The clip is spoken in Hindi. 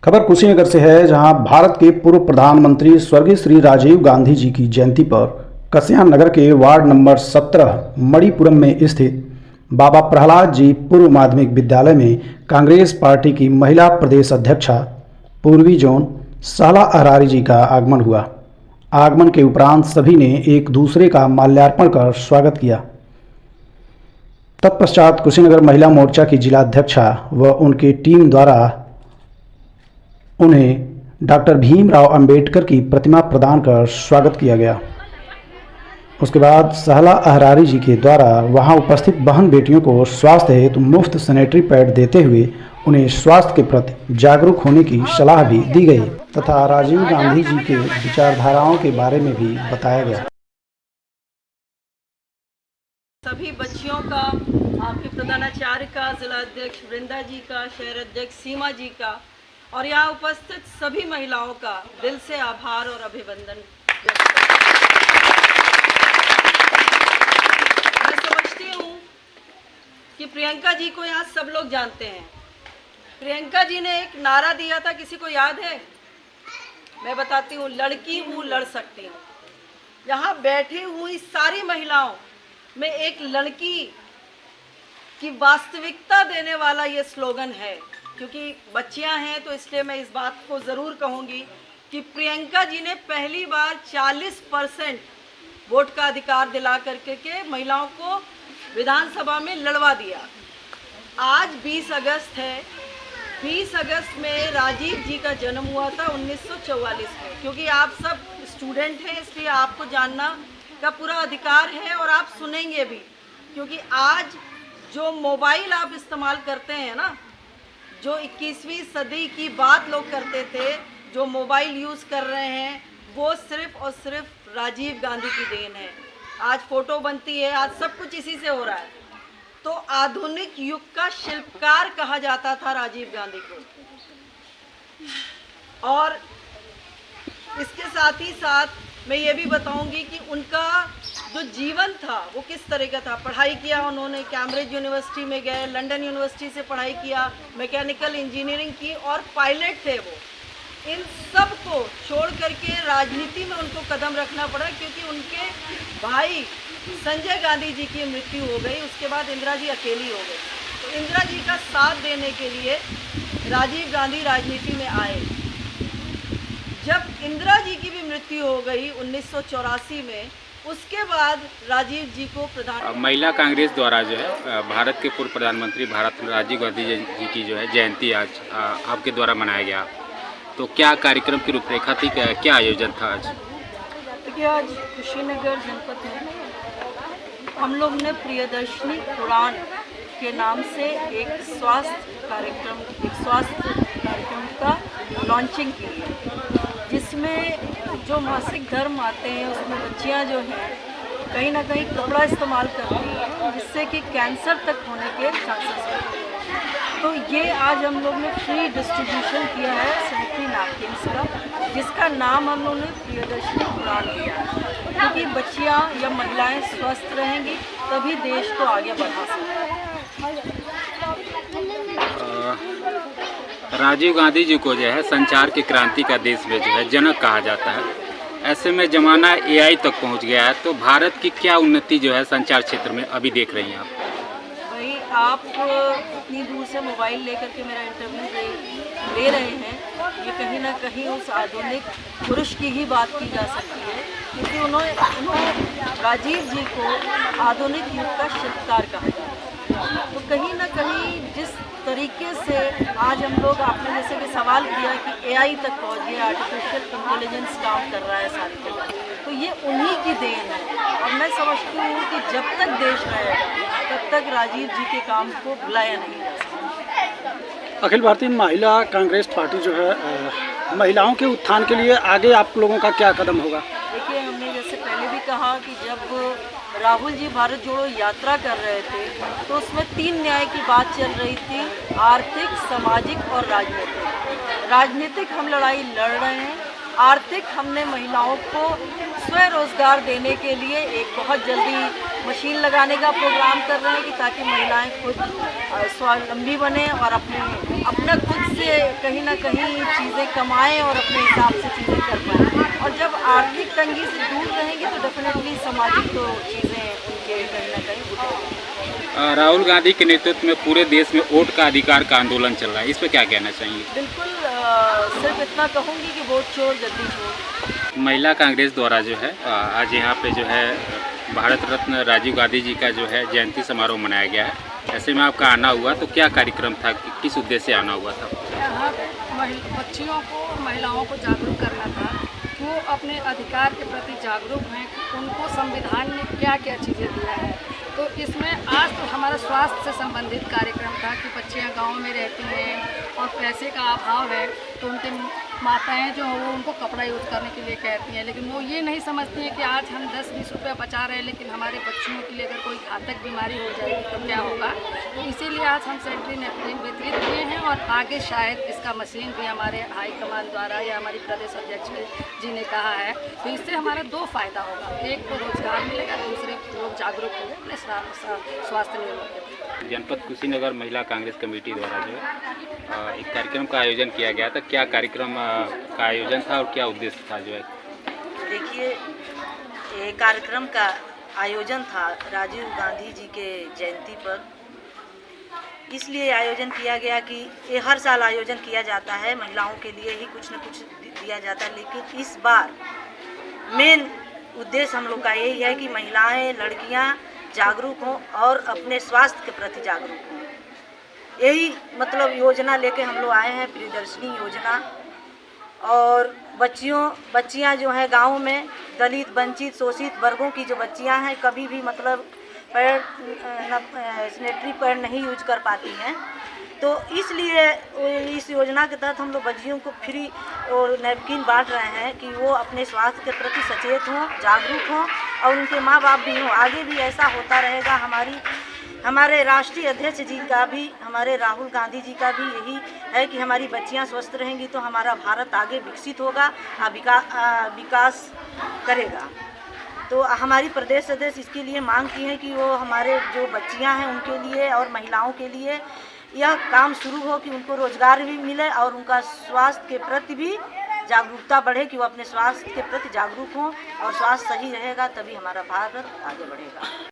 खबर कुशीनगर से है, जहां भारत के पूर्व प्रधानमंत्री स्वर्गीय श्री राजीव गांधी जी की जयंती पर कस्या नगर के वार्ड नंबर 17 मणिपुरम में स्थित बाबा प्रहलाद जी पूर्व माध्यमिक विद्यालय में कांग्रेस पार्टी की महिला प्रदेश अध्यक्षा पूर्वी जोन सहला अहरारी जी का आगमन हुआ। आगमन के उपरांत सभी ने एक दूसरे का माल्यार्पण कर स्वागत किया। तत्पश्चात कुशीनगर महिला मोर्चा की जिलाध्यक्षा व उनकी टीम द्वारा उन्हें डॉक्टर भीमराव अंबेडकर की प्रतिमा प्रदान कर स्वागत किया गया। उसके बाद सहला अहरारी जी के द्वारा वहां उपस्थित बहन बेटियों को स्वास्थ्य हेतु मुफ्त सैनिटरी पैड देते हुए उन्हें स्वास्थ्य के प्रति जागरूक होने की सलाह भी दी गई तथा राजीव गांधी जी के विचारधाराओं के बारे में भी बताया गया। सभी बच्चियों का, आपके प्रधानाचार्य का, जिला अध्यक्ष वृंदा जी का, शहर अध्यक्ष सीमा जी का और यहाँ उपस्थित सभी महिलाओं का दिल से आभार और अभिनंदन। मैं समझती हूँ कि प्रियंका जी को यहाँ सब लोग जानते हैं। प्रियंका जी ने एक नारा दिया था, किसी को याद है? मैं बताती हूँ, लड़की हूँ लड़ सकती हूँ। यहाँ बैठी हुई सारी महिलाओं में एक लड़की की वास्तविकता देने वाला ये स्लोगन है। क्योंकि बच्चियां हैं तो इसलिए मैं इस बात को ज़रूर कहूँगी कि प्रियंका जी ने पहली बार 40% वोट का अधिकार दिला करके के महिलाओं को विधानसभा में लड़वा दिया। आज 20 अगस्त है। 20 अगस्त में राजीव जी का जन्म हुआ था 1944 में। क्योंकि आप सब स्टूडेंट हैं इसलिए आपको जानना का पूरा अधिकार है और आप सुनेंगे भी। क्योंकि आज जो मोबाइल आप इस्तेमाल करते हैं ना, जो 21वीं सदी की बात लोग करते थे, जो मोबाइल यूज़ कर रहे हैं, वो सिर्फ़ और सिर्फ राजीव गांधी की देन है। आज फ़ोटो बनती है, आज सब कुछ इसी से हो रहा है। तो आधुनिक युग का शिल्पकार कहा जाता था राजीव गांधी को। और इसके साथ ही साथ मैं ये भी बताऊंगी कि उनका जो जीवन था वो किस तरह का था। पढ़ाई किया उन्होंने, कैम्ब्रिज यूनिवर्सिटी में गए, लंदन यूनिवर्सिटी से पढ़ाई किया, मैकेनिकल इंजीनियरिंग की और पायलट थे वो। इन सब को छोड़ करके राजनीति में उनको कदम रखना पड़ा क्योंकि उनके भाई संजय गांधी जी की मृत्यु हो गई। उसके बाद इंदिरा जी अकेली हो गई। तो इंदिरा जी का साथ देने के लिए राजीव गांधी राजनीति में आए। जब इंदिरा जी की भी मृत्यु हो गई 1984 में, उसके बाद राजीव जी को प्रधान महिला कांग्रेस द्वारा जो है भारत के पूर्व प्रधानमंत्री भारत राजीव गांधी जी की जो है जयंती आज आपके द्वारा मनाया गया। तो क्या कार्यक्रम की रूपरेखा थी, क्या आयोजन था आज? देखिए, आज कुशीनगर जनपद में हम लोग ने प्रियदर्शनी उड़ान के नाम से एक स्वास्थ्य कार्यक्रम का लॉन्चिंग की है, जिसमें जो मासिक धर्म आते हैं उसमें बच्चियां जो हैं कहीं ना कहीं कपड़ा इस्तेमाल करती हैं, जिससे कि कैंसर तक होने के चांसेस होते हैं। तो ये आज हम लोग ने फ्री डिस्ट्रीब्यूशन किया है सैनिटरी नैपकिन्स का, जिसका नाम हम लोग ने प्रियदर्शनी उड़ान दिया है। क्योंकि बच्चियां या महिलाएं स्वस्थ रहेंगी तभी देश को आगे बढ़ा सकते। राजीव गांधी जी को जो है संचार की क्रांति का देश में जो है जनक कहा जाता है। ऐसे में जमाना एआई तक पहुंच गया है, तो भारत की क्या उन्नति जो है संचार क्षेत्र में अभी देख रही हैं आप? भाई, आप इतनी दूर से मोबाइल लेकर के मेरा इंटरव्यू ले रहे हैं, ये कहीं ना कहीं उस आधुनिक पुरुष की ही बात की जा सकती है। क्योंकि उन्होंने राजीव जी को आधुनिक युग का शिल्पकार कहा जाता है। तो कहीं ना कहीं जिस तरीके से आज हम लोग, आपने जैसे कि सवाल किया कि एआई तक पहुंच गया, आर्टिफिशियल इंटेलिजेंस काम कर रहा है सारी जगह, तो ये उन्हीं की देन है। और मैं समझती हूँ कि जब तक देश रहेगा तब तक राजीव जी के काम को भुलाया नहीं जा सकता। अखिल भारतीय महिला कांग्रेस पार्टी जो है महिलाओं के उत्थान के लिए आगे आप लोगों का क्या कदम होगा? देखिए, हमने जैसे पहले भी कहा कि जब राहुल जी भारत जोड़ो यात्रा कर रहे थे तो उसमें 3 न्याय की बात चल रही थी, आर्थिक, सामाजिक और राजनीतिक। राजनीतिक हम लड़ाई लड़ रहे हैं, आर्थिक हमने महिलाओं को स्वरोजगार देने के लिए एक बहुत जल्दी मशीन लगाने का प्रोग्राम कर रहे हैं कि ताकि महिलाएं खुद स्वावलंबी बने और अपना खुद से कहीं ना कहीं चीज़ें कमाएं और अपने हिसाब से चीज़ें कर पाएं। और जब आर्थिक तंगी से दूर रहेंगे तो डेफिनेटली सामाजिक तो चीज़ें उनके कहीं ना कहीं उठेंगी। राहुल गांधी के नेतृत्व में पूरे देश में वोट का अधिकार का आंदोलन चल रहा है, इस पर क्या कहना चाहेंगे? बिल्कुल सिर्फ इतना कहूँगी कि वोट चोर जल्दी चोर। महिला कांग्रेस द्वारा जो है आज यहाँ पे जो है भारत रत्न राजीव गांधी जी का जो है जयंती समारोह मनाया गया है। ऐसे में आपका आना हुआ तो क्या कार्यक्रम था, किस उद्देश्य से आना हुआ था? यहाँ बच्चियों को, महिलाओं को जागरूक करना था कि वो अपने अधिकार के प्रति जागरूक हैं, उनको संविधान ने क्या क्या चीज़ें दिया है। तो इसमें आज तो हमारा स्वास्थ्य से संबंधित कार्यक्रम था कि बच्चियाँ गांव में रहती हैं और पैसे का अभाव है, तो उनके माताएं जो हैं वो उनको कपड़ा यूज़ करने के लिए कहती हैं, लेकिन वो ये नहीं समझती हैं कि आज हम 10-20 रुपये बचा रहे हैं, लेकिन हमारे बच्चियों के लिए अगर कोई घातक बीमारी हो जाएगी तो क्या होगा। तो इसीलिए आज हम सैनिटरी नैपकिन वितरित किए हैं और आगे शायद इसका मशीन भी हमारे हाईकमान द्वारा या हमारी प्रदेश अध्यक्ष जी ने कहा है। तो इससे हमारा दो फ़ायदा होगा, एक तो रोजगार मिलेगा, दूसरे लोग जागरूक होंगे अपने स्वास्थ्य नियमों के प्रति। जनपद कुशीनगर महिला कांग्रेस कमेटी द्वारा जो है एक कार्यक्रम का आयोजन किया गया था। क्या कार्यक्रम का आयोजन था और क्या उद्देश्य था जो है? देखिए, ये कार्यक्रम का आयोजन था राजीव गांधी जी के जयंती पर, इसलिए आयोजन किया गया कि ये हर साल आयोजन किया जाता है, महिलाओं के लिए ही कुछ न कुछ दिया जाता है, लेकिन इस बार मेन उद्देश्य हम लोग का यही है कि महिलाएं, लड़कियां जागरूक हों और अपने स्वास्थ्य के प्रति जागरूक हों। यही मतलब योजना लेके हम लोग आए हैं, प्रियदर्शनी योजना। और बच्चियां जो हैं गाँव में, दलित, वंचित, शोषित वर्गों की जो बच्चियां हैं, कभी भी मतलब सैनिटरी पैड नहीं यूज कर पाती हैं, तो इसलिए इस योजना के तहत हम लोग बच्चियों को फ्री और नैपकिन बांट रहे हैं कि वो अपने स्वास्थ्य के प्रति सचेत हों, जागरूक हों और उनके माँ बाप भी हों। आगे भी ऐसा होता रहेगा। हमारे राष्ट्रीय अध्यक्ष जी का भी, हमारे राहुल गांधी जी का भी यही है कि हमारी बच्चियां स्वस्थ रहेंगी तो हमारा भारत आगे विकसित होगा, विकास करेगा। तो हमारी प्रदेश अध्यक्ष इसके लिए मांग की है कि वो हमारे जो बच्चियां हैं उनके लिए और महिलाओं के लिए यह काम शुरू हो कि उनको रोजगार भी मिले और उनका स्वास्थ्य के प्रति भी जागरूकता बढ़े, कि वो अपने स्वास्थ्य के प्रति जागरूक हों और स्वास्थ्य सही रहेगा तभी हमारा भारत आगे बढ़ेगा।